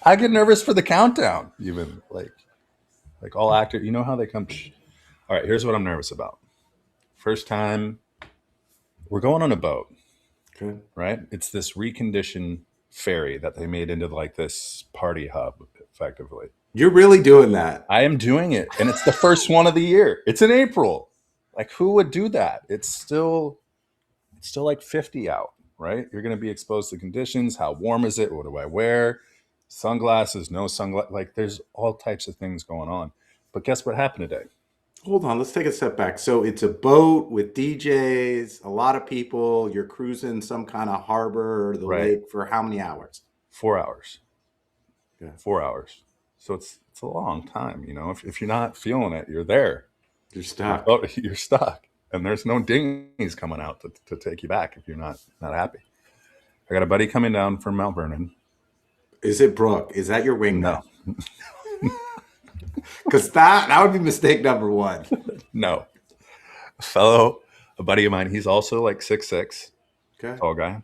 I get nervous for the countdown, even like all actors. You know how they come. All right, here's what I'm nervous about. First time we're going on a boat, Okay. right? It's this reconditioned ferry that they made into like this party hub, effectively. You're really doing that. I am doing it, and it's the first one of the year. It's in April. Like, who would do that? It's still like 50 out, right? You're going to be exposed to conditions. How warm is it? What do I wear? Sunglasses, no sunglasses. Like, there's all types of things going on. But guess what happened today? Hold on, let's take a step back. So it's a boat with DJs, a lot of people. You're cruising some kind of harbor or the Right, lake for how many hours? 4 hours. Yeah. 4 hours. So it's a long time. If you're not feeling it, you're there. You're stuck. You're stuck, and there's no dinghies coming out to take you back if you're not happy. I got a buddy coming down from Mount Vernon. Is it Brooke? Is that your No, wingman? Because that would be mistake number one. no, a buddy of mine. He's also like 6'6", Okay. tall guy.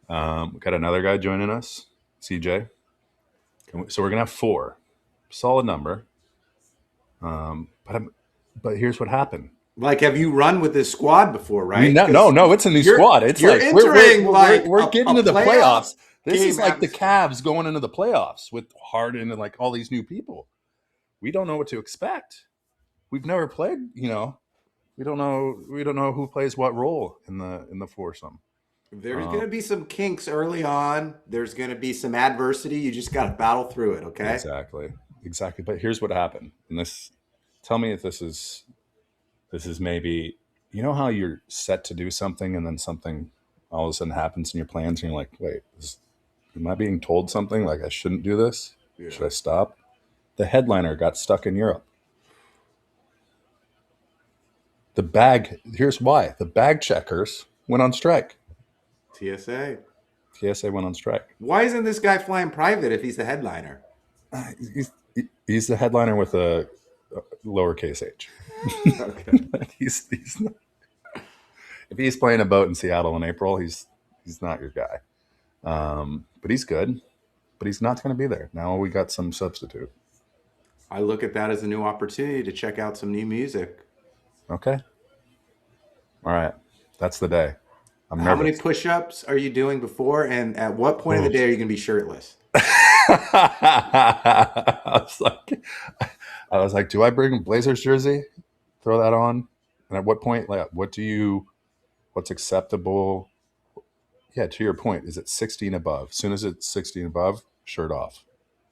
We got another guy joining us, CJ. So we're gonna have four, solid number. But here's what happened. Like, have you run with this squad before, right? No, it's a new squad. It's you're like entering we're getting to the playoffs. This game is like the atmosphere. Cavs going into the playoffs with Harden and like all these new people. We don't know what to expect. We've never played. We don't know. We don't know who plays what role in the foursome. There's going Uh, to be some kinks early on. There's going to be some adversity. You just got to battle through it, okay? exactly. But here's what happened. And this, tell me if this is maybe, how you're set to do something and then something all of a sudden happens in your plans and you're like, wait, am I being told something? Like I shouldn't do this? Yeah. Should I stop? The headliner got stuck in Europe. Here's why. The bag checkers went on strike. TSA. TSA went on strike. Why isn't this guy flying private if he's the headliner? He's, he's the headliner with a lowercase h. Okay. he's not, if he's playing a boat in Seattle in April, he's not your guy. But he's good. But he's not going to be there. Now we got some substitute. I look at that as a new opportunity to check out some new music. Okay. All right. That's the day. I'm How many nervous. push-ups are you doing before? And at what point of the Oh. day are you going to be shirtless? I was like, do I bring a Blazers jersey? Throw that on? And at what point, like, what's acceptable? Yeah, to your point, is it 16 above? As soon as it's 16 above, shirt off.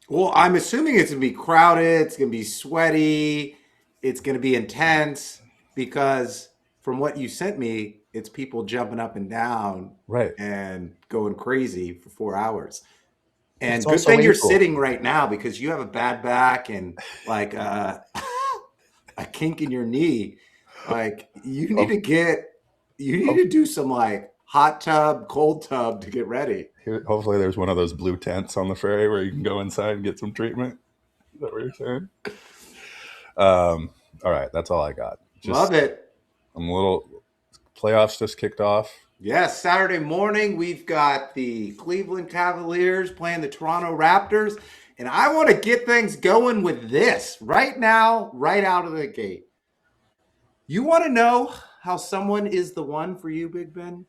Well, I'm assuming it's going to be crowded. It's going to be sweaty. It's going to be intense because from what you sent me, it's people jumping up and down Right. and going crazy for 4 hours. And It's good also thing you're April. sitting right now because you have a bad back and like a kink in your knee. Like you need to do some like hot tub, cold tub to get ready. Hopefully there's one of those blue tents on the ferry where you can go inside and get some treatment. Is that what you're saying? All right, that's all I got. Love it. I'm a little playoffs just kicked off. Yes, Saturday morning, we've got the Cleveland Cavaliers playing the Toronto Raptors. And I want to get things going with this right now, right out of the gate. You want to know how someone is the one for you, Big Ben?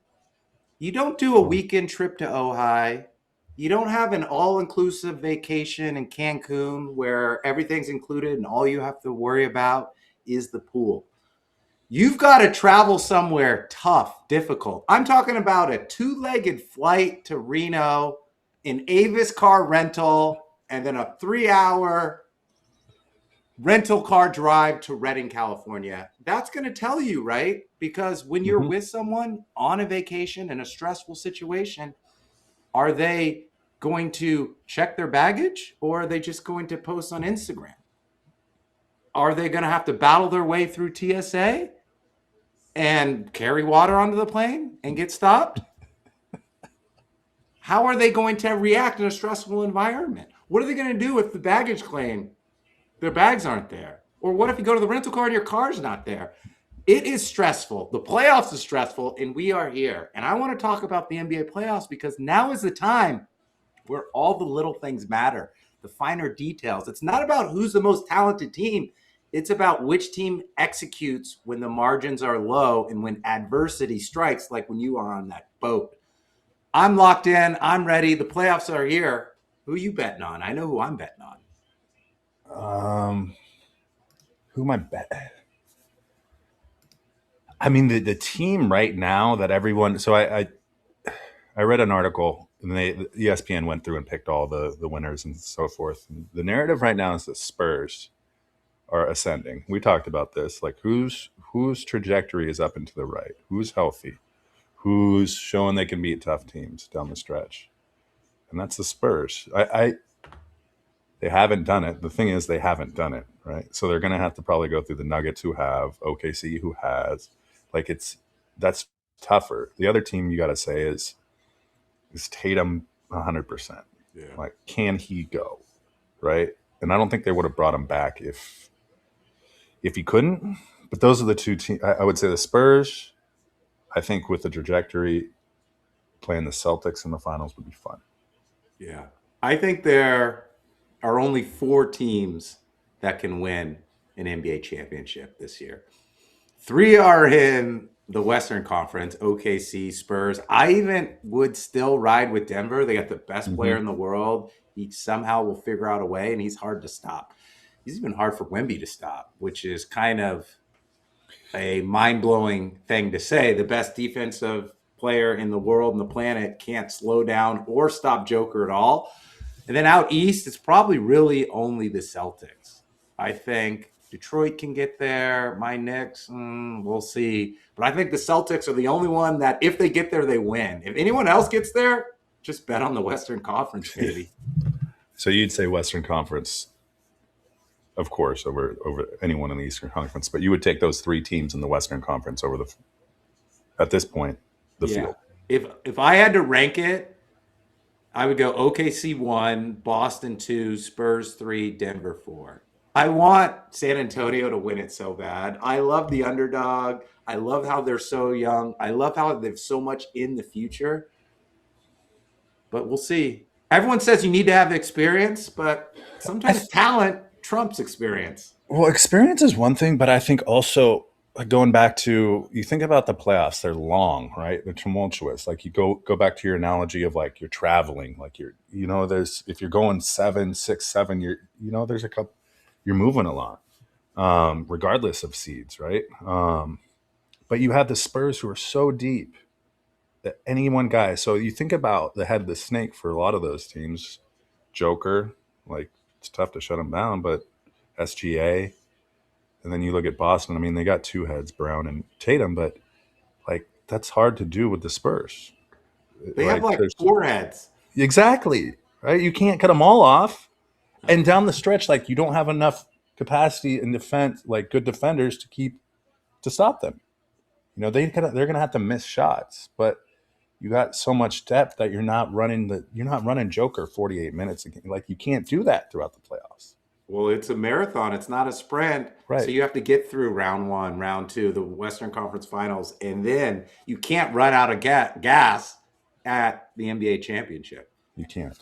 You don't do a weekend trip to Ojai. You don't have an all-inclusive vacation in Cancun where everything's included and all you have to worry about is the pool. You've got to travel somewhere tough, difficult. I'm talking about a 2-legged flight to Reno, an Avis car rental, and then a 3-hour rental car drive to Redding, California. That's going to tell you, right? Because when you're with someone on a vacation in a stressful situation, are they going to check their baggage or are they just going to post on Instagram? Are they going to have to battle their way through TSA and carry water onto the plane and get stopped? How are they going to react in a stressful environment? What are they going to do if the baggage claim their bags aren't there? Or what if you go to the rental car and your car's not there? It is stressful. The playoffs is stressful, and we are here. And I want to talk about the NBA playoffs because now is the time where all the little things matter, the finer details. It's not about who's the most talented team. It's about which team executes when the margins are low and when adversity strikes, like when you are on that boat. I'm locked in. I'm ready. The playoffs are here. Who are you betting on? I know who I'm betting on. Who am I betting? I mean, the team right now that everyone. So I read an article and ESPN went through and picked all the winners and so forth. And the narrative right now is that Spurs are ascending. We talked about this. Like whose trajectory is up and to the right? Who's healthy? Who's showing they can beat tough teams down the stretch? And that's the Spurs. They haven't done it. The thing is, they haven't done it, right? So they're going to have to probably go through the Nuggets, who have OKC, who has. Like that's tougher. The other team you got to say is Tatum 100%. Yeah. Like, can he go, right? And I don't think they would have brought him back if he couldn't. But those are the two teams. I would say the Spurs. I think with the trajectory, playing the Celtics in the finals would be fun. Yeah. I think there are only 4 teams that can win an NBA championship this year. 3 are in the Western Conference, OKC, Spurs. I even would still ride with Denver. They got the best player in the world. He somehow will figure out a way, and he's hard to stop. He's even hard for Wimby to stop, which is kind of a mind-blowing thing to say. The best defensive player in the world and the planet can't slow down or stop Joker at all. And then out east, it's probably really only the Celtics. I think Detroit can get there. My Knicks, we'll see. But I think the Celtics are the only one that if they get there, they win. If anyone else gets there, just bet on the Western Conference, baby. So you'd say Western Conference, of course, over anyone in the Eastern Conference, but you would take those 3 teams in the Western Conference over at this point, the field. If I had to rank it, I would go OKC 1, Boston 2, Spurs 3, Denver 4. I want San Antonio to win it so bad. I love the underdog. I love how they're so young. I love how they've so much in the future. But we'll see. Everyone says you need to have experience, but sometimes talent trumps experience. Well, experience is one thing, but I think also going back to, you think about the playoffs, they're long, right? They're tumultuous. Like you go back to your analogy of like you're traveling, like there's, if you're going 7, 6, 7, there's a couple, you're moving a lot, regardless of seeds, right? But you have the Spurs who are so deep that any one guy. So you think about the head of the snake for a lot of those teams, Joker, like it's tough to shut him down, but SGA. And then you look at Boston. I mean, they got 2 heads, Brown and Tatum, but like that's hard to do with the Spurs. They have like 4 heads. Exactly. Right. You can't cut them all off. And down the stretch, like you don't have enough capacity in defense, like good defenders to stop them. They're going to have to miss shots, but you got so much depth that you're not running Joker 48 minutes again. Like you can't do that throughout the playoffs. Well, it's a marathon. It's not a sprint. Right. So you have to get through round 1, round 2, the Western Conference Finals, and then you can't run out of gas at the NBA championship. You can't.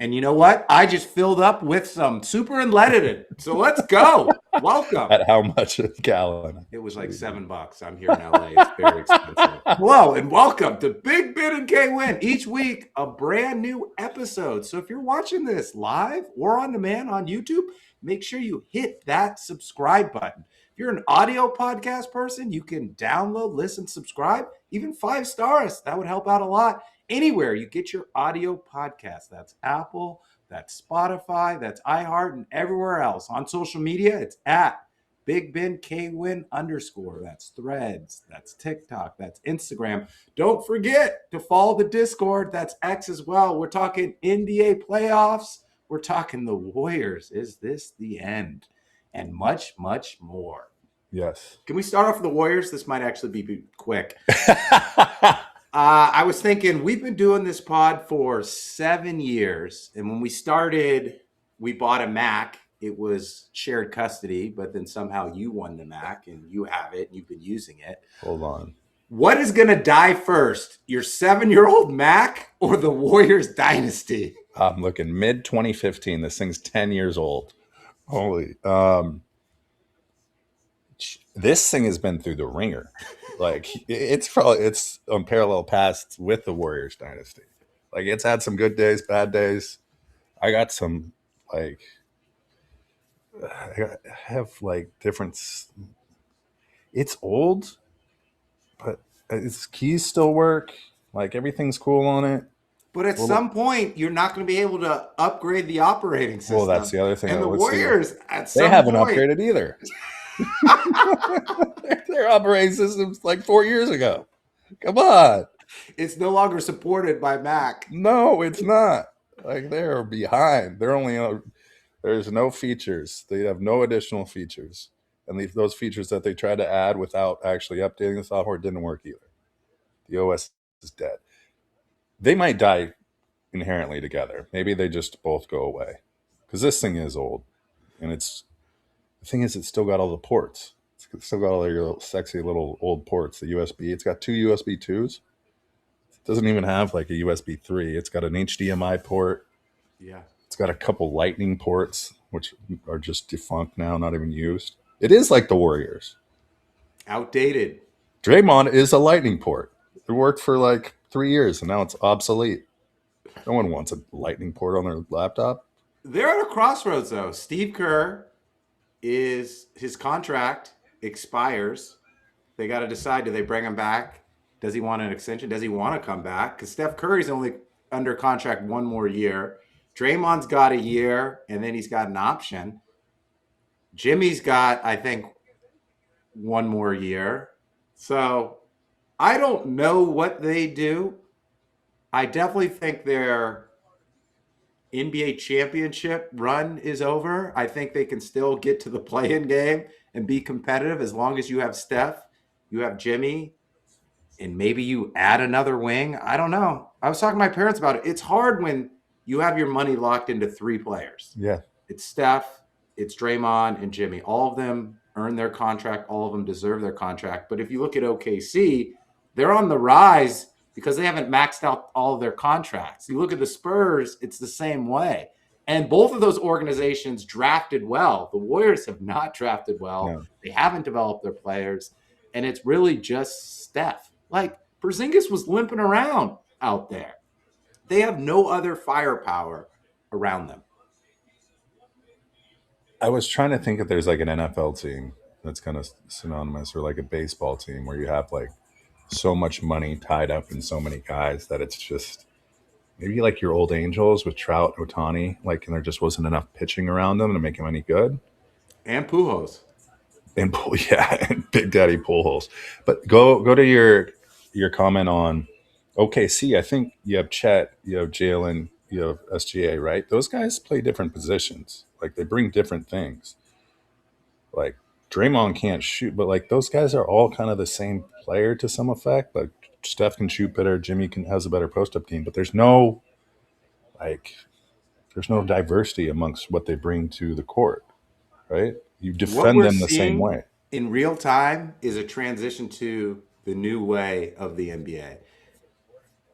And you know what? I just filled up with some super unleaded. So let's go. Welcome. At how much a gallon? It was like $7. I'm here in LA. It's very expensive. Hello and welcome to Big Ben and K Win. Each week, a brand new episode. So if you're watching this live or on demand on YouTube, make sure you hit that subscribe button. If you're an audio podcast person, you can download, listen, subscribe, even 5 stars. That would help out a lot. Anywhere you get your audio podcast. That's Apple, that's Spotify, that's iHeart, and everywhere else. On social media, it's at Big Ben K Win _. That's Threads, that's TikTok, that's Instagram. Don't forget to follow the Discord. That's X as well. We're talking NBA playoffs. We're talking the Warriors. Is this the end? And much, much more. Yes. Can we start off with the Warriors? This might actually be quick. I was thinking, we've been doing this pod for 7 years. And when we started, we bought a Mac. It was shared custody, but then somehow you won the Mac and you have it and you've been using it. Hold on. What is going to die first, your 7-year-old Mac or the Warriors dynasty? I'm looking mid 2015. This thing's 10 years old. Holy. This thing has been through the ringer. Like it's on parallel paths with the Warriors dynasty. Like it's had some good days, bad days. I got some like I have like different. It's old, but its keys still work. Like everything's cool on it. But at Well, some point, you're not going to be able to upgrade the operating well, that's system. the other thing. And the Let's see. Warriors, at They some haven't point, upgraded either. Their operating system's like 4 years ago. Come on. it's no longer supported by Mac. No, it's not. Like they're behind. They're only there's no features. They have no additional features, and those features that they tried to add without actually updating the software didn't work either. The OS is dead. They might die inherently together. Maybe they just both go away because this thing is old, and the thing is it's still got all the ports. It's still got all your little sexy little old ports. The USB. It's got two USB 2s. It doesn't even have like a USB 3. It's got an HDMI port. Yeah. It's got a couple lightning ports, which are just defunct now, not even used. It is like the Warriors. Outdated. Draymond is a lightning port. It worked for like 3 years and now it's obsolete. No one wants a lightning port on their laptop. They're at a crossroads, though. Steve Kerr is his contract expires. They got to decide, do they bring him back? Does he want an extension? Does he want to come back? Because Steph Curry's only under contract 1 more year. Draymond's got a year, and then he's got an option. Jimmy's got, I think, 1 more year. So I don't know what they do. I definitely think their NBA championship run is over. I think they can still get to the play-in game and be competitive as long as you have Steph, you have Jimmy, and maybe you add another wing. I don't know. I was talking to my parents about it. It's hard when you have your money locked into 3 players. Yeah. It's Steph, it's Draymond, and Jimmy. All of them earn their contract. All of them deserve their contract. But if you look at OKC, they're on the rise because they haven't maxed out all of their contracts. You look at the Spurs, it's the same way. And both of those organizations drafted well. The Warriors have not drafted well. No. They haven't developed their players. And it's really just Steph. Like, Porzingis was limping around out there. They have no other firepower around them. I was trying to think if there's like an NFL team that's kind of synonymous or like a baseball team where you have like so much money tied up in so many guys that it's just maybe like your old Angels with Trout, Otani, like, and there just wasn't enough pitching around them to make them any good. And Pujols. And yeah, and Big Daddy pool holes. But go to your comment on OKC. I think you have Chet, you have Jalen, you have SGA, right? Those guys play different positions. Like they bring different things. Like Draymond can't shoot, but like those guys are all kind of the same player to some effect. Like Steph can shoot better, Jimmy can has a better post up team, but like there's no diversity amongst what they bring to the court, right? You What defend we're them the same seeing way. in real time is a transition to the new way of the NBA.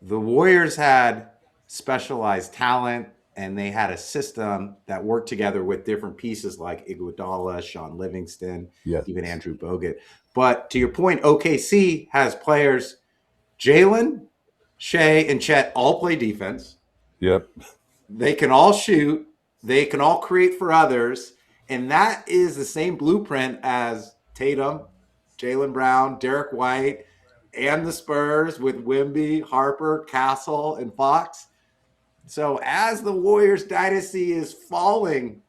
The Warriors had specialized talent and they had a system that worked together with different pieces like Iguodala, Sean Livingston, Yes. even Andrew Bogut. But to your point, OKC has players, Jalen, Shea, and Chet all play defense. Yep. They can all shoot. They can all create for others. And that is the same blueprint as Tatum, Jaylen Brown, Derek White, and the Spurs with Wimby, Harper, Castle, and Fox. So as the Warriors dynasty is falling,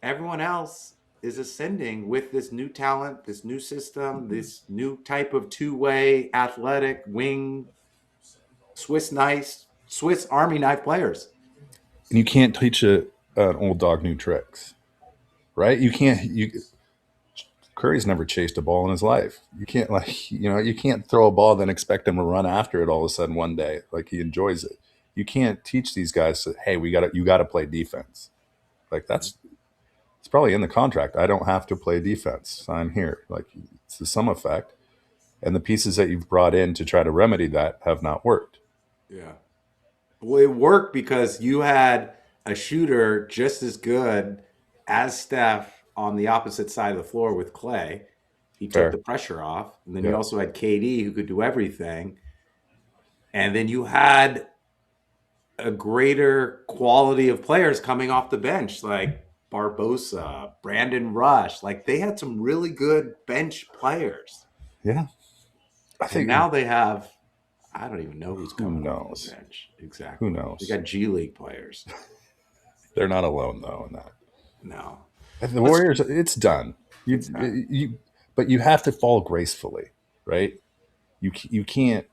everyone else is ascending with this new talent, this new system, this new type of two-way athletic wing, Swiss Army knife players. And you can't teach an old dog new tricks, right? You can't. Curry's never chased a ball in his life. You can't you can't throw a ball then expect him to run after it all of a sudden one day like he enjoys it. You can't teach these guys that hey you got to play defense. Like it's probably in the contract. I don't have to play defense. Sign here. Like it's the sum effect. and the pieces that you've brought in to try to remedy that have not worked. Yeah. Well, it worked because you had a shooter just as good as Steph on the opposite side of the floor with Clay. He took the Fair. pressure off. And then you Yeah. also had KD who could do everything. And then you had a greater quality of players coming off the bench, like Barbosa, Brandon Rush. Like they had some really good bench players. Yeah. I And think now they have, I don't even know who's who coming off the knows? bench Who exactly. They knows? got G League players. They're not alone though in that. No. The Let's, Warriors, it's done. it's not. But you have to fall gracefully, right? You can't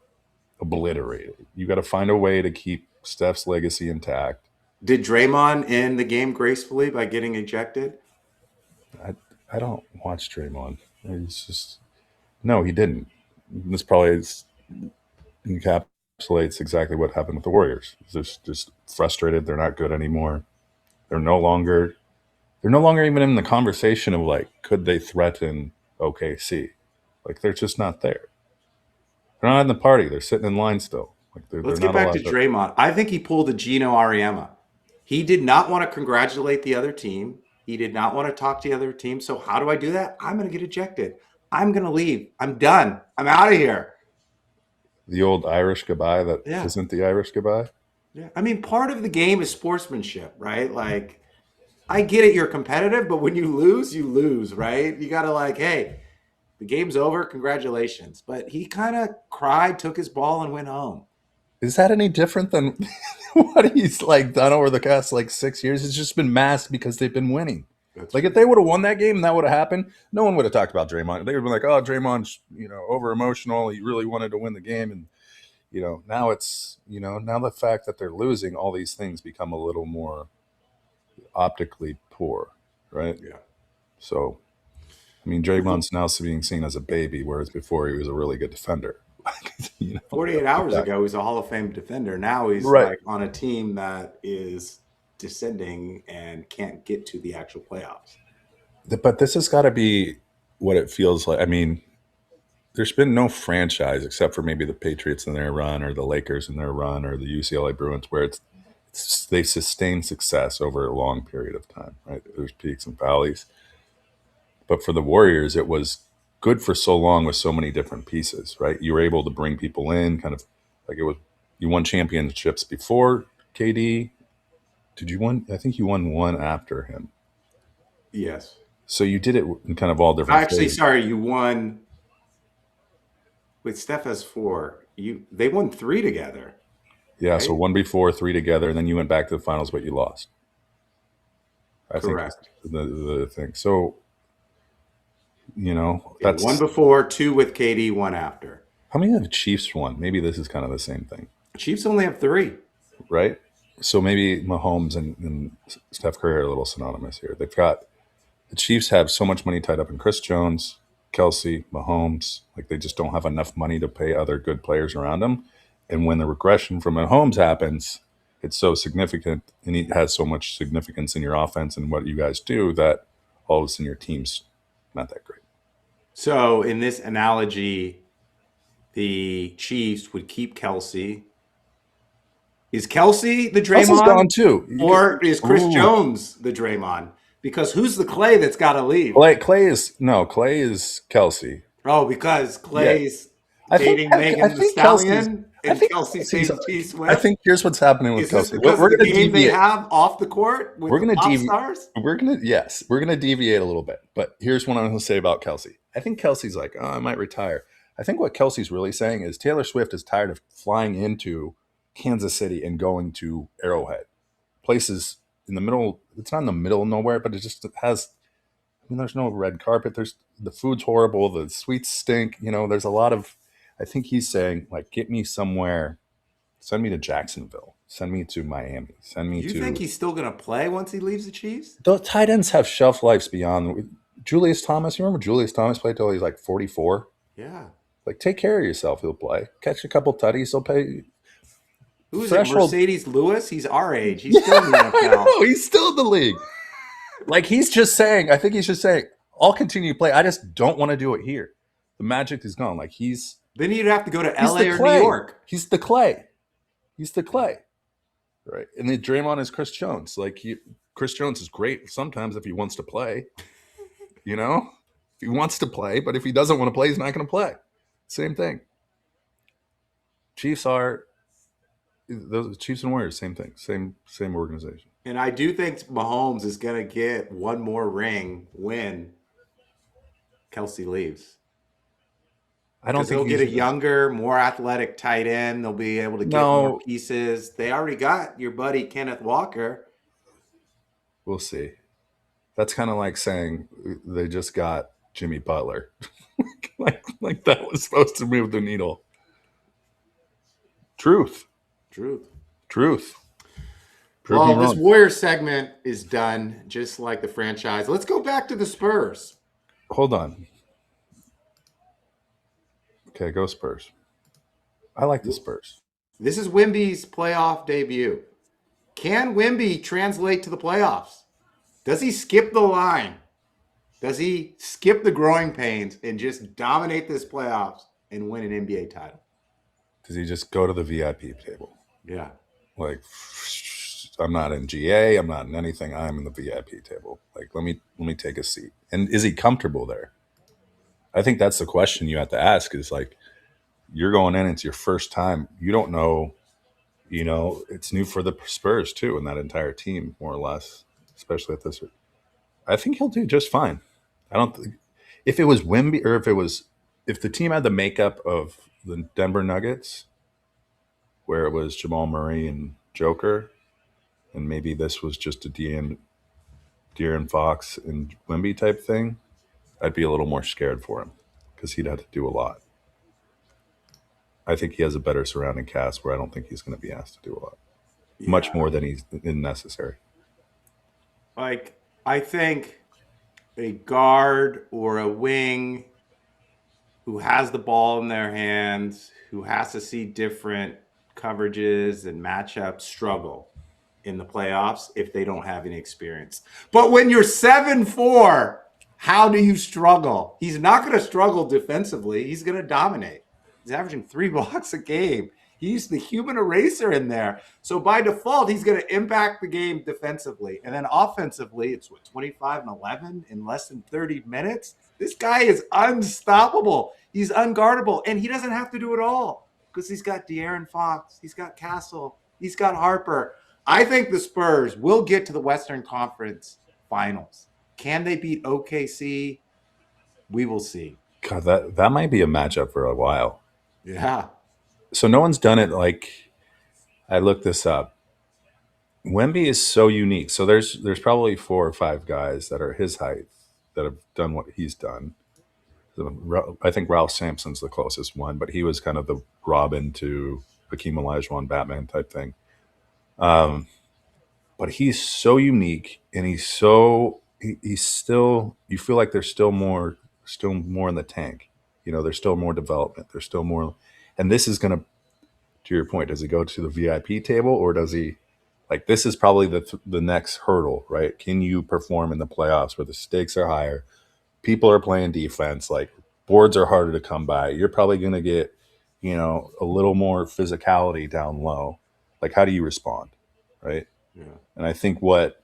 obliterate it. You got to find a way to keep Steph's legacy intact. Did Draymond end the game gracefully by getting ejected? I I don't watch Draymond. It's just no, he didn't. This probably encapsulates exactly what happened with the Warriors. They're just frustrated. They're not good anymore. They're no longer they're no longer even in the conversation of like could they threaten OKC? Like they're just not there. They're not in the party. They're sitting in line still. Like they're Let's get not back to allowed to. Draymond. I think he pulled a Gino Ariema. He did not want to congratulate the other team. He did not want to talk to the other team. So how do I do that? I'm going to get ejected. I'm going to leave. I'm done. I'm out of here. The old Irish goodbye that Yeah. isn't the Irish goodbye. Yeah. I mean, part of the game is sportsmanship, right? Like, I get it. You're competitive, but when you lose, right? You got to like, hey, the game's over. Congratulations. But he kind of cried, took his ball, and went home. Is that any different than what he's like done over the past like 6 years? It's just been masked because they've been winning. That's Like if they would have won that game and that would have happened, no one would have talked about Draymond. They would have been like, "Oh, Draymond's over emotional. He really wanted to win the game." And now it's now the fact that they're losing, all these things become a little more optically poor, right? yeah. So I mean, Draymond's now being seen as a baby, whereas before he was a really good defender. 48 hours ago, he was a Hall of Fame defender. Now he's Right. like on a team that is descending and can't get to the actual playoffs. But this has got to be what it feels like. I mean, there's been no franchise except for maybe the Patriots in their run or the Lakers in their run or the UCLA Bruins where they sustain success over a long period of time, right? There's peaks and valleys. But for the Warriors, it was good for so long with so many different pieces, right? You were able to bring people in kind of like you won championships before KD. Did you win? I think you won one after him. Yes. So you did it in kind of all different Actually, phases. sorry, you won with Steph has 4. They won 3 together, Yeah, so right? one before, three together, and then you went back to the finals, but you lost. I think is Correct. the thing. So, Yeah, 1 that's before, 2 with KD, 1 after. how many of the Chiefs won? Maybe this is kind of the same thing, Chiefs only have 3. right? So maybe Mahomes and Steph Curry are a little synonymous here. The Chiefs have so much money tied up in Chris Jones, Kelsey, Mahomes. Like they just don't have enough money to pay other good players around them. And when the regression from Mahomes happens, it's so significant and he has so much significance in your offense and what you guys do that all of a sudden your team's not that great. So in this analogy, the Chiefs would keep Kelsey. Is Kelsey the Kelsey's Draymond? gone too. Or is Chris Ooh. Jones the Draymond? Because who's the Clay that's got to leave? Clay is Kelsey. Oh, because Clay's I think dating Megan the Kelsey's. Stallion, I and think Kelsey Kelsey's. stays T I Swift. think here's what's happening with Is this Kelsey. because We're of the going to game they deviate. have off the court with We're the going to pop deviate. stars? We're gonna deviate a little bit. But here's what I'm going to say about Kelsey. I think Kelsey's like, oh, I might retire. I think what Kelsey's really saying is Taylor Swift is tired of flying into Kansas City and going to Arrowhead, places in the middle. It's not in the middle of nowhere, but it has. I mean, there's no red carpet. The food's horrible. The sweets stink. There's a lot of. I think he's saying like, get me somewhere. Send me to Jacksonville. Send me to Miami. Send me Do you to. think he's still going to play once he leaves the Chiefs? The tight ends have shelf lives beyond. Julius Thomas. You remember Julius Thomas played till he's like 44. Yeah. Like, take care of yourself. He'll play. Catch a couple tutties. He'll pay. Who is Threshold. it? Mercedes Lewis? He's our age. He's still in the I NFL. know. He's still in the league. Like he's just saying. I think he's just saying. I'll continue to play. I just don't want to do it here. The magic is gone. Like Then you'd have to go to he's LA the or New clay. York. He's the clay. He's the clay. Right. And then Draymond is Chris Jones. Like Chris Jones is great sometimes if he wants to play. You know? If he wants to play, but if he doesn't want to play, he's not going to play. Same thing. Chiefs are those Chiefs and Warriors, same thing. Same organization. And I do think Mahomes is going to get one more ring when Kelsey leaves. I don't Because think they'll get a younger, more athletic tight end. They'll be able to get more pieces. They already got your buddy Kenneth Walker. We'll see. That's kind of like saying they just got Jimmy Butler. like that was supposed to move the needle. Truth. Well, this Warriors segment is done, just like the franchise. Let's go back to the Spurs. Hold on. Okay, go Spurs. I like the Spurs. This is Wimby's playoff debut. Can Wimby translate to the playoffs? Does he skip the line? Does he skip the growing pains and just dominate this playoffs and win an NBA title? Does he just go to the VIP table? Yeah. Like, I'm not in GA. I'm not in anything. I'm in the VIP table. Like, let me take a seat. And is he comfortable there? I think that's the question you have to ask. Is like, you're going in. It's your first time. You don't know. You know, it's new for the Spurs too, and that entire team, more or less, especially at this. I think he'll do just fine. I don't think if it was Wimby or if the team had the makeup of the Denver Nuggets, where it was Jamal Murray and Joker, and maybe this was just a De'Aaron Fox and Wimby type thing, I'd be a little more scared for him because he'd have to do a lot. I think he has a better surrounding cast where I don't think he's going to be asked to do a lot, much more than he's necessary. Like, I think a guard or a wing who has the ball in their hands, who has to see different coverages and matchups struggle in the playoffs if they don't have any experience. But when you're 7-4, how do you struggle? He's not going to struggle defensively. He's going to dominate. He's averaging 3 blocks a game. He's the human eraser in there. So by default, he's going to impact the game defensively. And then offensively, it's 25 and 11 in less than 30 minutes. This guy is unstoppable. He's unguardable. And he doesn't have to do it all because he's got De'Aaron Fox. He's got Castle. He's got Harper. I think the Spurs will get to the Western Conference Finals. Can they beat OKC? We will see. God, that might be a matchup for a while. Yeah. So no one's done it like I looked this up. Wemby is so unique. So there's probably 4 or 5 guys that are his height that have done what he's done. So I think Ralph Sampson's the closest one, but he was kind of the Robin to Hakeem Olajuwon Batman type thing. But he's so unique, and he's still. You feel like there's still more in the tank. You know, there's still more development. There's still more, and this is gonna. To your point, does he go to the VIP table, or does he? Like, this is probably the next hurdle, right? Can you perform in the playoffs where the stakes are higher? People are playing defense. Like, boards are harder to come by. You're probably going to get, a little more physicality down low. Like, how do you respond, right? Yeah. And I think what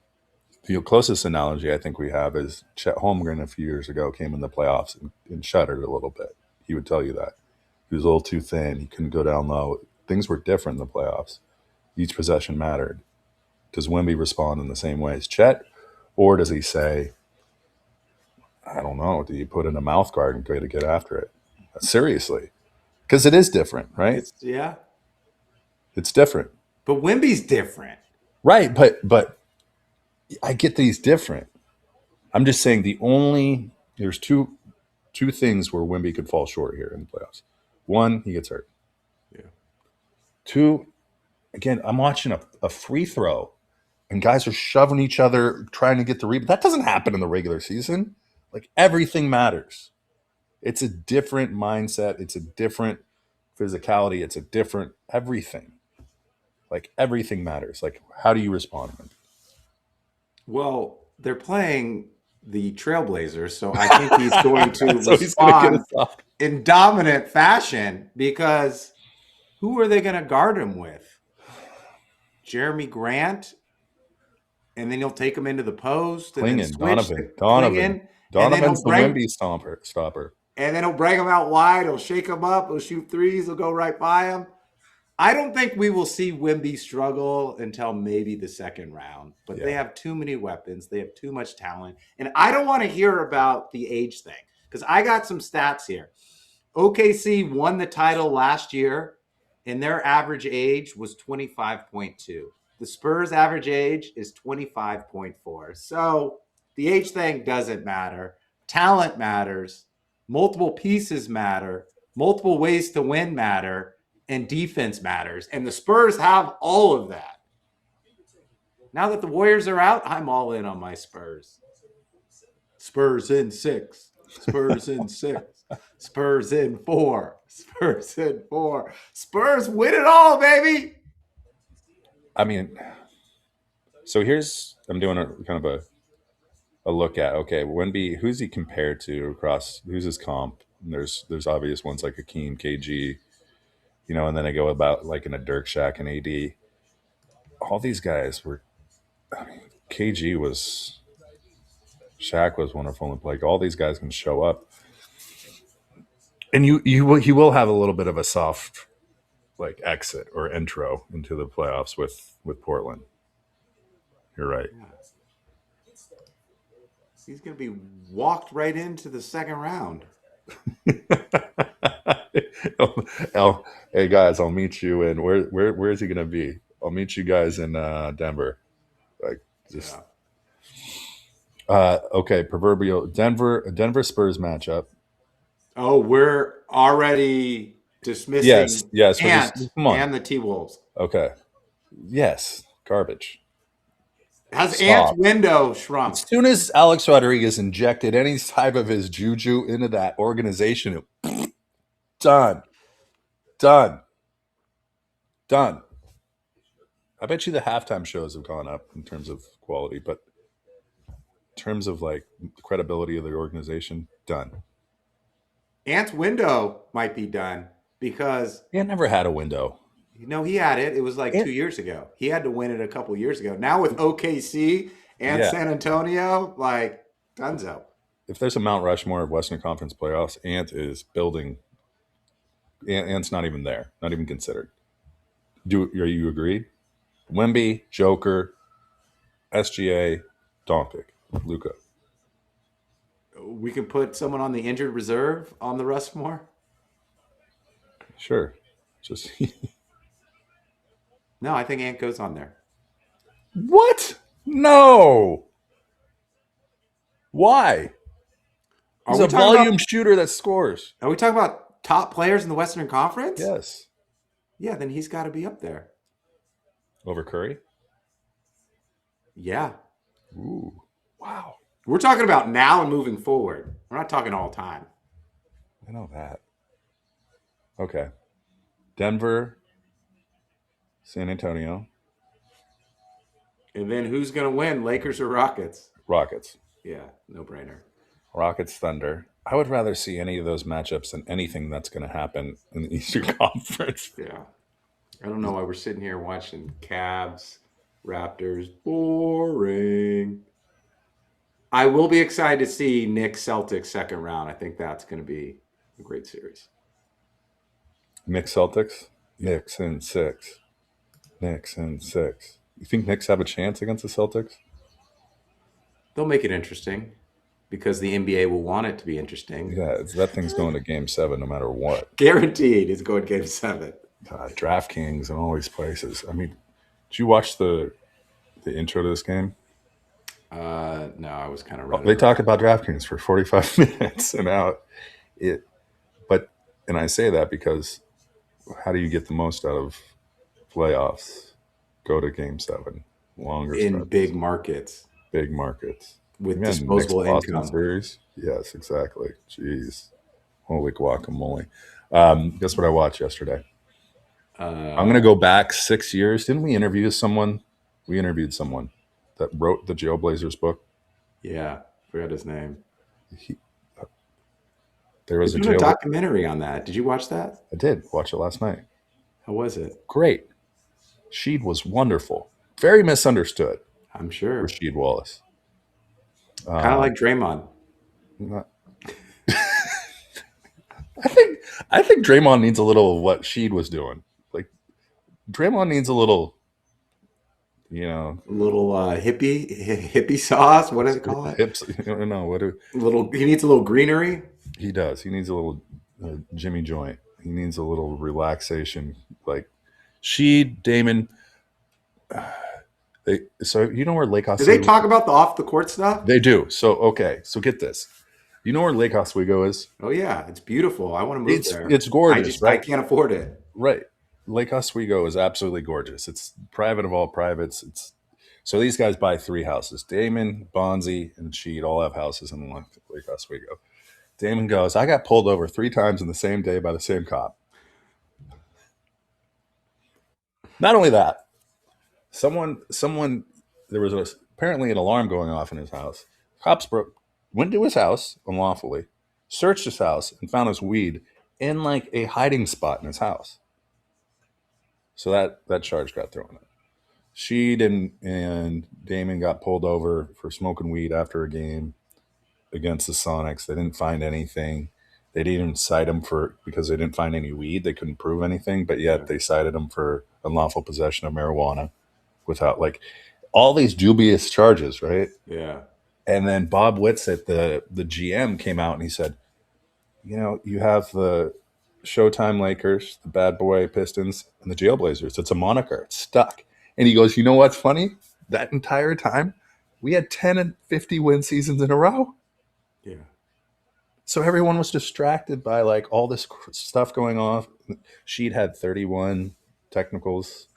the closest analogy I think we have is Chet Holmgren a few years ago came in the playoffs and shuddered a little bit. He would tell you that. He was a little too thin. He couldn't go down low. Things were different in the playoffs. Each possession mattered. Does Wimby respond in the same way as Chet? Or does he say, I don't know, do you put in a mouth guard and go to get after it? Seriously. Because it is different, right? It's different. But Wimby's different. Right, but I get that he's different. I'm just saying there's two things where Wimby could fall short here in the playoffs. One, he gets hurt. Yeah. 2, again, I'm watching a free throw and guys are shoving each other, trying to get the rebound. That doesn't happen in the regular season. Like, everything matters. It's a different mindset. It's a different physicality. It's a different everything. Like, everything matters. Like, how do you respond? Well, they're playing the Trailblazers, so I think he's going to respond in dominant fashion because who are they going to guard him with? Jeremy Grant, and then he'll take him into the post and then Klingon, switch to Donovan. Klingon, and then Donovan's the Wimby stopper. and then he'll bring him out wide. He'll shake him up. He'll shoot threes. He'll go right by him. I don't think we will see Wimby struggle until maybe the second round, but they have too many weapons. They have too much talent. And I don't want to hear about the age thing because I got some stats here. OKC won the title last year, and their average age was 25.2. The Spurs' average age is 25.4. So the age thing doesn't matter. Talent matters. Multiple pieces matter. Multiple ways to win matter. And defense matters. And the Spurs have all of that. Now that the Warriors are out, I'm all in on my Spurs. Spurs in 6. Spurs in 6. Spurs in 4. Spurs in 4. Spurs win it all, baby. I mean, so I'm doing a kind of a look at, okay, Wimby, who's he compared to across, who's his comp? And there's obvious ones like Hakeem, KG, and then I go about like in a Dirk, Shaq, and AD. All these guys were, KG was, Shaq was wonderful. Like all these guys can show up, and he will have a little bit of a soft like exit or intro into the playoffs with Portland. You're right. Yeah. He's going to be walked right into the second round. Hey guys, I'll meet you in where is he going to be? I'll meet you guys in Denver. Like just okay, proverbial Denver Spurs matchup. Oh, we're already dismissing yes, Ant come on. and the T-Wolves. Okay. Yes, garbage. Has Ant's window shrunk? As soon as Alex Rodriguez injected any type of his juju into that organization, done. I bet you the halftime shows have gone up in terms of quality, but in terms of like credibility of the organization, done. Ant's window might be done because he never had a window. He had it. It was like 2 years ago. He had to win it a couple years ago. Now with OKC and San Antonio, like dunzo. If there's a Mount Rushmore of Western Conference playoffs, Ant is building. Ant's not even there, not even considered. Are you agreed? Wimby, Joker, SGA, Doncic, Luka. We can put someone on the injured reserve on the Rushmore. Sure, just. No, I think Ant goes on there. What? No. Why? He's a volume shooter that scores. Are we talking about top players in the Western Conference? Yes. Yeah, then he's got to be up there. Over Curry? Yeah. Ooh. Wow. We're talking about now and moving forward. We're not talking all time. I know that. Okay. Denver, San Antonio. And then who's going to win, Lakers or Rockets? Rockets. Yeah, no brainer. Rockets, Thunder. I would rather see any of those matchups than anything that's going to happen in the Eastern Conference. Yeah. I don't know why we're sitting here watching Cavs, Raptors. Boring. I will be excited to see Knicks Celtics second round. I think that's going to be a great series. Knicks Celtics? Knicks in 6. Knicks in 6. You think Knicks have a chance against the Celtics? They'll make it interesting because the NBA will want it to be interesting. Yeah, that thing's going to Game 7 no matter what. Guaranteed it's going to Game 7. God, DraftKings and all these places. I mean, did you watch the intro to this game? No, I was kind of They talked about DraftKings for 45 minutes and out. And I say that because how do you get the most out of playoffs? Go to Game 7. Longer in stretches. big markets. Big markets. With disposable income. Series? Yes, exactly. Jeez. Holy guacamole. Guess what I watched yesterday? I'm going to go back 6 years. Didn't we interview someone? We interviewed someone that wrote the Jailblazers book. Yeah, forgot his name. There They're was a doing a jail. documentary on that. Did you watch that? I did watch it last night. How was it? Great. Sheed was wonderful. Very misunderstood, I'm sure. Rasheed Wallace. Kind of Um, like Draymond. not- I think Draymond needs a little of what Sheed was doing. Like Draymond needs a little, you know, A little hippie sauce. What do they call it? hips. I don't know what do, Little. He needs a little greenery. he does. He needs a little Jimmy joint. He needs a little relaxation. Like Sheed, Damon. So you know where Lake Do they Oswego? talk about the off the court stuff? They do. So okay. So get this. You know where Lake Oswego is? Oh yeah, it's beautiful. I want to move there. It's gorgeous, I right? can't afford it. Right. Lake Oswego is absolutely gorgeous. It's private of all privates. It's so these guys buy 3 houses. Damon, Bonzi, and Sheed all have houses in Lake Oswego. Damon goes, I got pulled over 3 times in the same day by the same cop. Not only that, someone there was apparently an alarm going off in his house. Cops went to his house unlawfully, searched his house, and found his weed in like a hiding spot in his house. So that charge got thrown in. Sheed and Damon got pulled over for smoking weed after a game against the Sonics. They didn't find anything. They didn't even cite him for because they didn't find any weed. They couldn't prove anything, but yet they cited him for unlawful possession of marijuana without like all these dubious charges, right? Yeah. And then Bob Whitsitt, the GM, came out and he said, you know, you have the Showtime Lakers, the Bad Boy Pistons, and the Jailblazers. It's a moniker. It's stuck. And he goes, you know what's funny? That entire time, we had 10 and 50 win seasons in a row. Yeah. So everyone was distracted by like all this stuff going on. She'd had 31 technicals,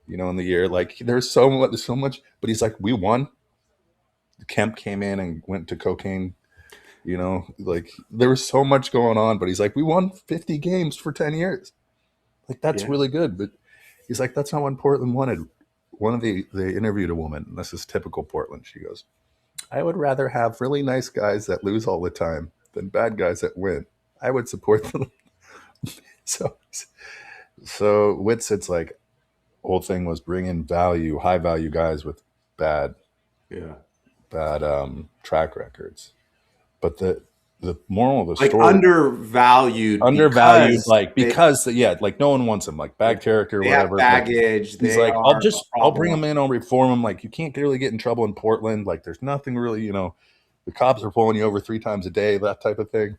you know, in the year. Like there's so much. But he's like, we won. Kemp came in and went to cocaine. You know, like there was so much going on. But he's like, we won 50 games for 10 years. Like that's really good. But he's like, that's not what Portland wanted. One of they interviewed a woman. And this is typical Portland. She goes, I would rather have really nice guys that lose all the time than bad guys that win. I would support them. so Whitsitt's like whole thing was bring in high value guys with bad track records. But the moral of the like story, undervalued, because like no one wants him, like bad character, they whatever. Have baggage. Like, he's like, I'll bring him in, I'll reform him. Like you can't really get in trouble in Portland. Like there's nothing really, you know, the cops are pulling you over 3 times a day, that type of thing.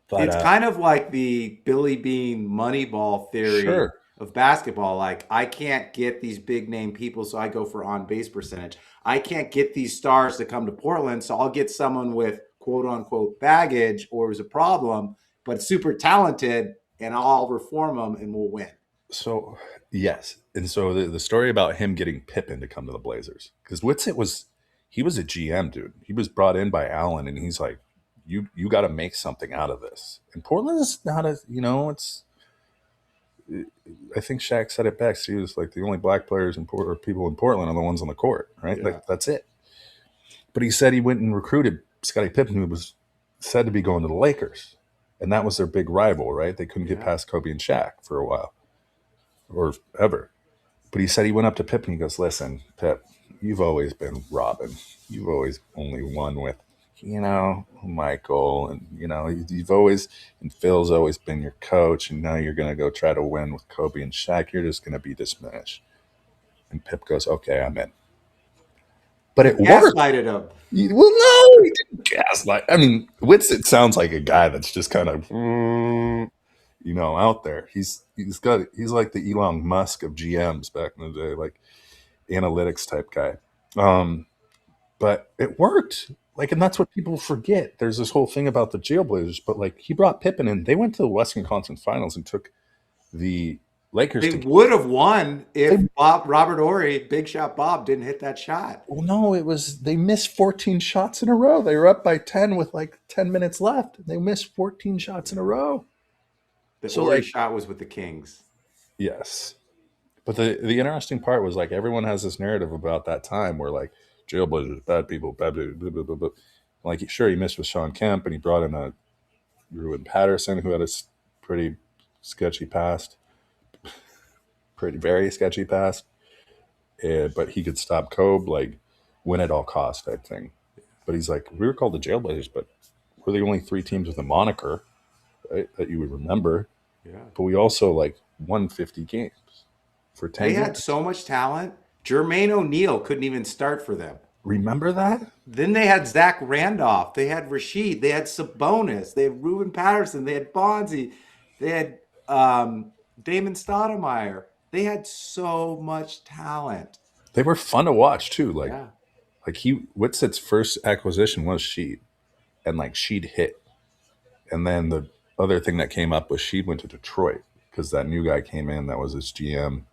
But it's kind of like the Billy Bean Moneyball theory of basketball. Like I can't get these big name people, so I go for on base percentage. I can't get these stars to come to Portland, so I'll get someone with quote unquote baggage or is a problem, but super talented, and I'll reform them and we'll win. So yes, and so the story about him getting Pippen to come to the Blazers, because Whitsitt was a GM, dude. He was brought in by Allen, and he's like, you got to make something out of this. And Portland is not a, you know, it's. I think Shaq said it best. He was like the only black players or people in Portland are the ones on the court, right? Yeah. Like that's it. But he said he went and recruited Scottie Pippen, who was said to be going to the Lakers, and that was their big rival, right? They couldn't get past Kobe and Shaq for a while, or ever. But he said he went up to Pippen. He goes, "Listen, Pip, you've always been Robin. You've always only won with, you know, Michael, and you know you've always, and Phil's always been your coach, and now you're going to go try to win with Kobe and Shaq. You're just going to be diminished." And Pip goes, "Okay, I'm in." But it worked. Gaslighted him. Well, no, he didn't gaslight. I mean, Whitsitt sounds like a guy that's just kind of, you know, out there. He's like the Elon Musk of GMs back in the day, like analytics type guy. But it worked. Like, and that's what people forget. There's this whole thing about the Jailblazers, but like he brought Pippen in. They went to the Western Conference Finals and took the Lakers. They would have won if Robert Horry, Big Shot Bob, didn't hit that shot. Well, no, they missed 14 shots in a row. They were up by 10 with like 10 minutes left. They missed 14 shots in a row. The Horry shot was with the Kings. Yes. But the interesting part was like everyone has this narrative about that time where like Jailblazers, bad people, bad blah, blah, blah, blah. Like sure he missed with Sean Kemp and he brought in a Ruben Patterson, who had a pretty sketchy past, very sketchy past, but he could stop Kobe, like win at all cost type thing. But he's like, we were called the Jailblazers, but we're the only three teams with a moniker, right, that you would remember. Yeah. But we also like won 50 games for 10 They years. had so much talent. Jermaine O'Neal couldn't even start for them. Remember that? Then they had Zach Randolph. They had Rasheed. They had Sabonis. They had Ruben Patterson. They had Bonzi. They had Damon Stoudemire. They had so much talent. They were fun to watch too. Yeah. Like Whitsitt's first acquisition was Sheed, and like Sheed hit, and then the other thing that came up was Sheed went to Detroit because that new guy came in that was his GM.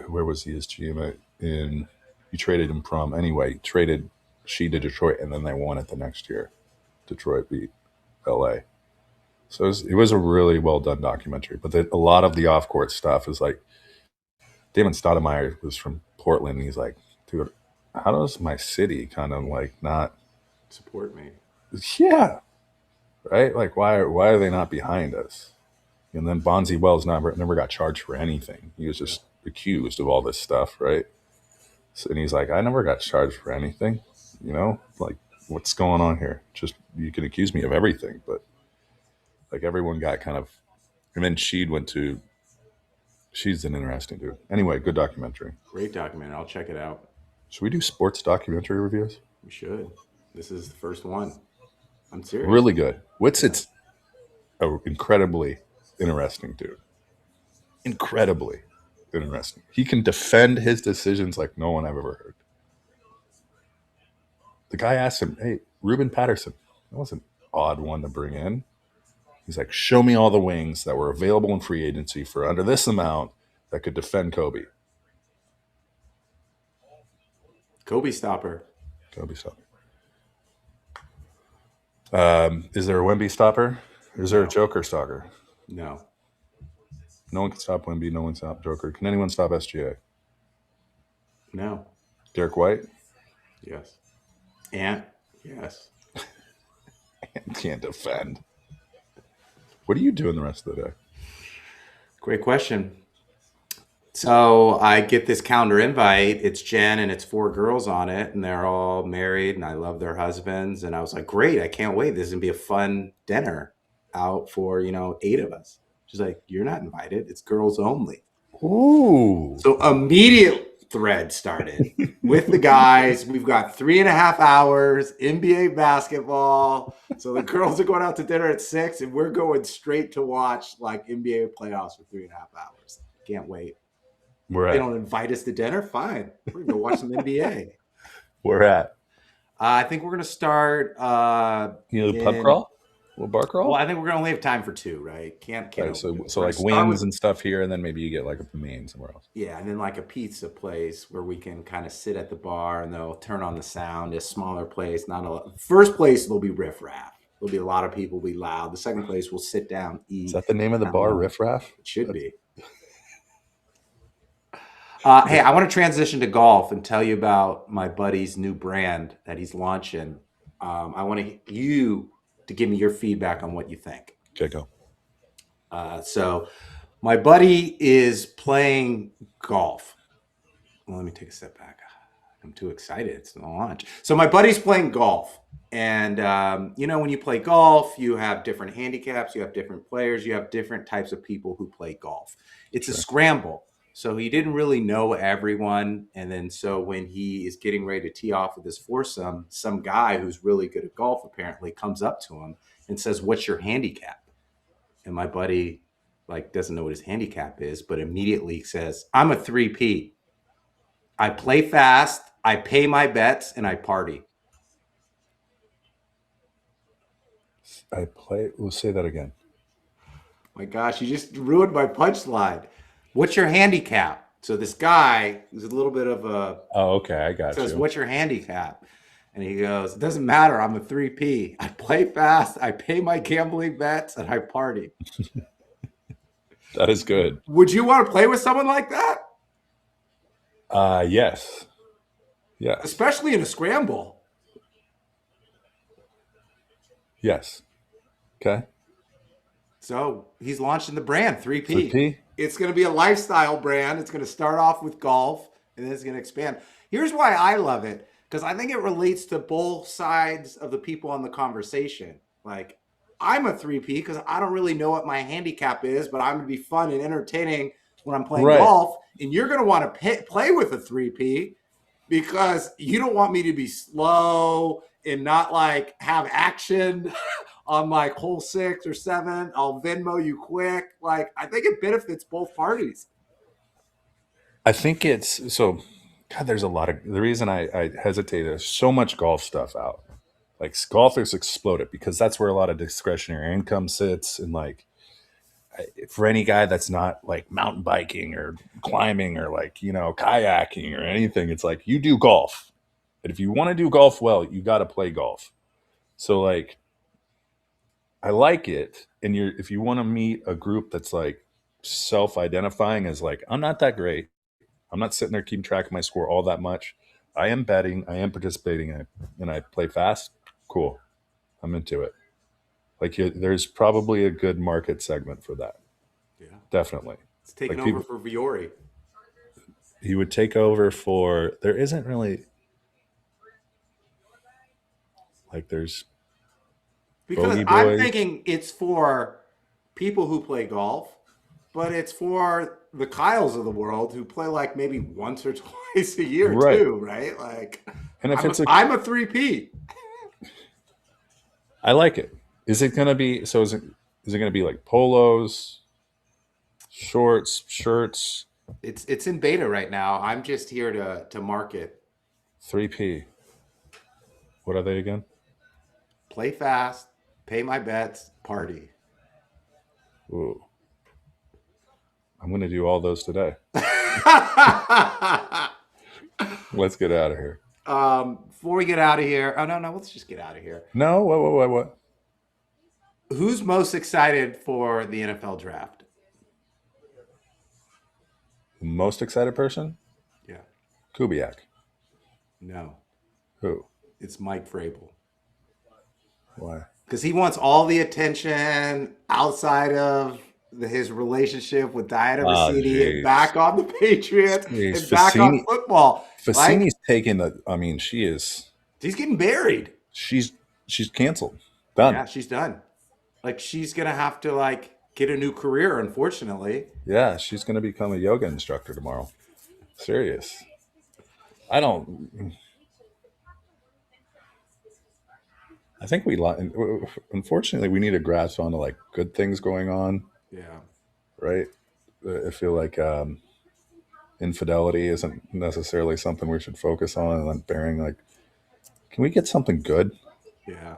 Where was he his GM at? He traded him from anyway. Traded Sheed to Detroit, and then they won it the next year. Detroit beat LA. So it was a really well done documentary. But a lot of the off court stuff is like Damon Stoudemire was from Portland. And he's like, dude, how does my city kind of like not Support me. Yeah, right. Like why are they not behind us? And then Bonzi Wells never got charged for anything. He was just accused of all this stuff, right? So, and he's like, I never got charged for anything. Like what's going on here? Just you can accuse me of everything, but like everyone got kind of. And then She's an interesting dude. Anyway, good documentary. Great documentary. I'll check it out. Should we do sports documentary reviews? We should. This is the first one. I'm serious. Really good. It's an incredibly interesting dude. Incredibly interesting. He can defend his decisions like no one I've ever heard. The guy asked him, hey, Ruben Patterson, that was an odd one to bring in. He's like, show me all the wings that were available in free agency for under this amount that could defend Kobe. Kobe stopper. Kobe stopper. Is there a Wimby stopper? Or is there a Joker stopper? No. No one can stop Wimby. No one can stop Joker. Can anyone stop SGA? No. Derek White? Yes. Ant? Yes. Can't defend. What are you doing the rest of the day? Great question. So I get this calendar invite. It's Jen and it's 4 girls on it, and they're all married, and I love their husbands. And I was like, great, I can't wait. This is gonna be a fun dinner out for 8 of us. She's like, you're not invited. It's girls only. Ooh. So immediate thread started with the guys. We've got 3.5 hours NBA basketball. So the girls are going out to dinner at 6, and we're going straight to watch like NBA playoffs for 3.5 hours. Can't wait. They don't invite us to dinner. Fine, we're gonna go watch some NBA. We're at. I think we're gonna start. The pub crawl, a little bar crawl. Well, I think we're gonna only have time for 2, right? Can't. Right, so like wings and stuff here, and then maybe you get like a main somewhere else. Yeah, and then like a pizza place where we can kind of sit at the bar, and they'll turn on the sound. A smaller place, not a lot. First place, there'll be riffraff. There'll be a lot of people. Be loud. The second place, we'll sit down, eat. Is that the name of the bar, riffraff? It should be. Hey, I want to transition to golf and tell you about my buddy's new brand that he's launching. I want you to give me your feedback on what you think. Okay, go. So my buddy is playing golf. Well, let me take a step back. I'm too excited. It's the launch. So my buddy's playing golf. And, when you play golf, you have different handicaps. You have different players. You have different types of people who play golf. It's a scramble. So he didn't really know everyone. And then so when he is getting ready to tee off with his foursome, some guy who's really good at golf apparently comes up to him and says, what's your handicap? And my buddy doesn't know what his handicap is, but immediately says, I'm a 3P. I play fast, I pay my bets, and I party. We'll say that again. My gosh, you just ruined my punchline. What's your handicap? So this guy is a little bit of a... Oh, okay, I got says, you. what's your handicap? And he goes, it doesn't matter. I'm a 3P. I play fast, I pay my gambling bets, and I party. That is good. Would you want to play with someone like that? Yes. Yes. Especially in a scramble. Yes. Okay. So he's launching the brand 3P. 3P. It's going to be a lifestyle brand. It's going to start off with golf and then it's going to expand. Here's why I love it, because I think it relates to both sides of the people on the conversation. Like, I'm a 3P because I don't really know what my handicap is, but I'm going to be fun and entertaining when I'm playing Right. golf. And you're going to want to play with a 3P because you don't want me to be slow and not like have action on like hole 6 or 7. I'll Venmo you quick. Like, I think it benefits both parties. I think it's so. God, there's a lot of the reason I hesitate. There's so much golf stuff out. Like golfers exploded because that's where a lot of discretionary income sits, and like for any guy that's not like mountain biking or climbing or like kayaking or anything, it's like you do golf. But if you want to do golf well, you got to play golf. So like I like it, and if you want to meet a group that's like self-identifying as like I'm not that great. I'm not sitting there keeping track of my score all that much. I am betting, I am participating, and I play fast. Cool, I'm into it. Like there's probably a good market segment for that. Yeah. Definitely. It's taking Like over people, for Viore. he would take over for. There isn't really like there's Because bogey I'm boys, thinking it's for people who play golf, but it's for the Kyles of the world who play like maybe once or twice a year right? too, right? Like, And if it's a, I'm a 3P. I like it. Is it gonna be? So is it gonna be like polos, shorts, shirts, It's in beta right now. I'm just here to market. 3P? What are they again? Play fast, pay my bets, party. Ooh, I'm gonna do all those today. Let's get out of here. Before we get out of here, oh no, let's just get out of here. No, what? Who's most excited for the NFL draft? Most excited person? Yeah, Kubiak. no, Who? it's Mike Vrabel. Why? Because he wants all the attention outside of his relationship with Diana Oh, Rossini and jeez. back on the Patriots Jeez. and back on football. Like, Fassini's taking the. I mean, she is. he's getting buried. She's she's canceled. Done. Yeah, she's done. Like, she's gonna have to like get a new career, unfortunately. Yeah, she's gonna become a yoga instructor tomorrow. Serious. I don't. I think unfortunately, we need to grasp onto like good things going on, Yeah. right? I feel like infidelity isn't necessarily something we should focus on, and then bearing like, can we get something good? Yeah.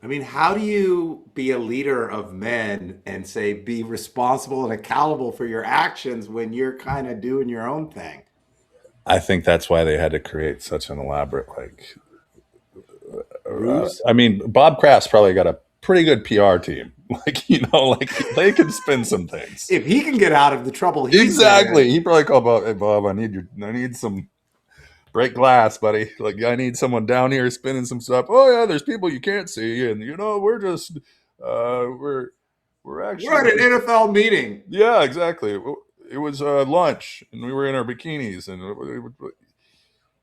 I mean, how do you be a leader of men and say be responsible and accountable for your actions when you're kind of doing your own thing? I think that's why they had to create such an elaborate like. Ruse? I mean, Bob Kraft's probably got a pretty good PR team. Like like they can spin some things. If he can get out of the trouble he's been Exactly. in, He probably called Bob. Hey, Bob, I need some break glass, buddy. Like I need someone down here spinning some stuff. Oh yeah, there's people you can't see, and we're just we're we're at actually an NFL meeting. yeah, exactly. It was lunch, and we were in our bikinis, and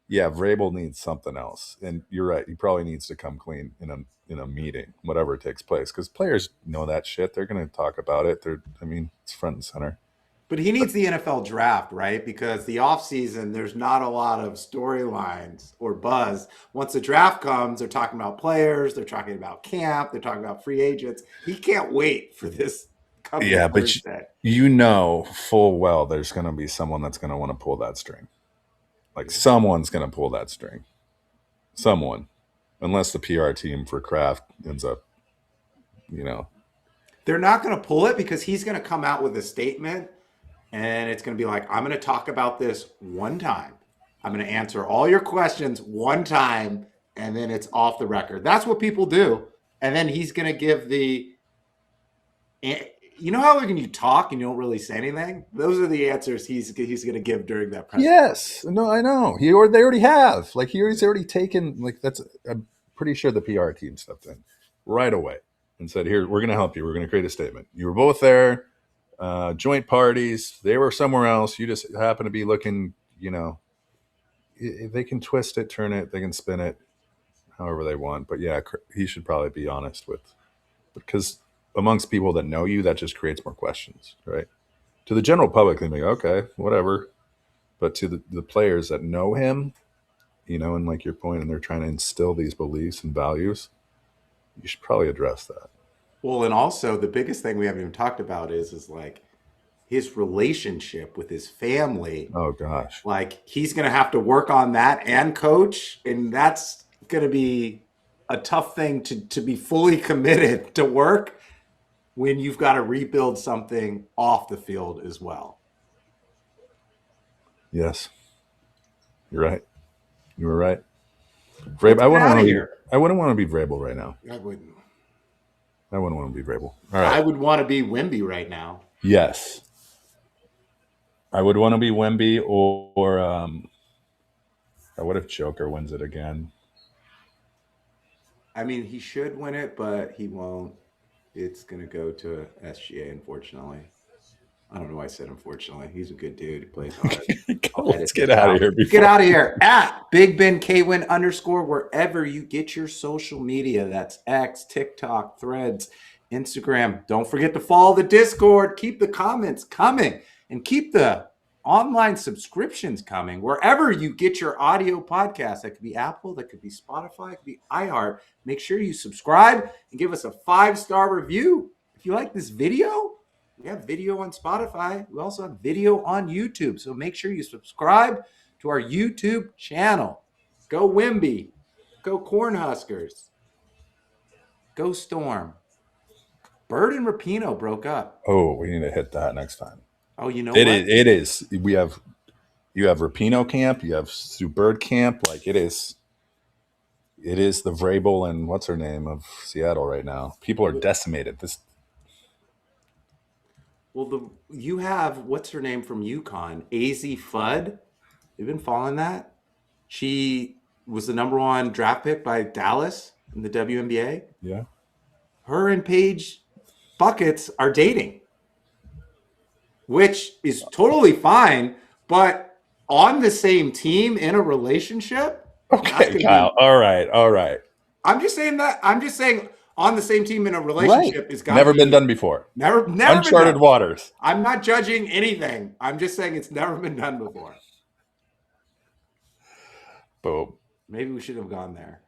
yeah, Vrabel needs something else. And you're right; he probably needs to come clean in a meeting, whatever takes place, because players know that shit. They're going to talk about it. I mean, it's front and center. But he needs the NFL draft, right? Because the offseason, there's not a lot of storylines or buzz. Once the draft comes, they're talking about players, they're talking about camp, they're talking about free agents. He can't wait for this coming Yeah, but Thursday. you know full well there's going to be someone that's going to want to pull that string. Like someone's going to pull that string. Someone, unless the PR team for Kraft ends up, you know. They're not going to pull it because he's going to come out with a statement and it's going to be like, I'm going to talk about this one time. I'm going to answer all your questions one time, and then it's off the record. That's what people do. And then he's going to give you know how when you talk and you don't really say anything? Those are the answers he's going to give during that press Yes, no, I know. They already have. Like he's already taken. Like that's. I'm pretty sure the PR team stepped in right away. and said, "Here, we're going to help you. We're going to create a statement. You were both there, joint parties. They were somewhere else. You just happen to be looking. They can twist it, turn it, they can spin it, however they want. But yeah, he should probably be honest because amongst people that know you, that just creates more questions, right? To the general public, they think, okay, whatever. But to the players that know him, and like your point, and they're trying to instill these beliefs and values, you should probably address that. Well, and also the biggest thing we haven't even talked about is like his relationship with his family. Oh gosh. Like he's going to have to work on that and coach, and that's going to be a tough thing to be fully committed to work when you've got to rebuild something off the field as well. Yes, you're right. You were right. Vrabel, I wouldn't want to be Vrabel right now. I wouldn't. I wouldn't want to be Vrabel. All right. I would want to be Wimby right now. Yes. I would want to be Wimby or what if Joker wins it again? I mean, he should win it, but he won't. It's going to go to SGA, unfortunately. I don't know why I said unfortunately. He's a good dude. He plays hard. Let's get out of here. Get out of here. At Big Ben KWin _ wherever you get your social media. That's X, TikTok, Threads, Instagram. Don't forget to follow the Discord. Keep the comments coming and keep the online subscriptions coming wherever you get your audio podcast. That could be Apple, that could be Spotify, it could be iHeart. Make sure you subscribe and give us a 5-star review. If you like this video, we have video on Spotify. We also have video on YouTube. So make sure you subscribe to our YouTube channel. Go Wimby. Go Cornhuskers. Go Storm. Bird and Rapinoe broke up. Oh, we need to hit that next time. Oh, you know what? It what? is. You have Rapinoe camp. You have Sue Bird camp. Like it is. It is the Vrabel and what's her name of Seattle right now. People are decimated. Well, you have what's her name from UConn, AZ Fudd. You've been following that? She was the #1 draft pick by Dallas in the WNBA. Yeah. Her and Paige Buckets are dating, which is totally fine, but on the same team in a relationship. Okay, Kyle. All right. I'm just saying on the same team in a relationship is never been done before. Never Uncharted waters. I'm not judging anything. I'm just saying it's never been done before. Boom. Maybe we should have gone there.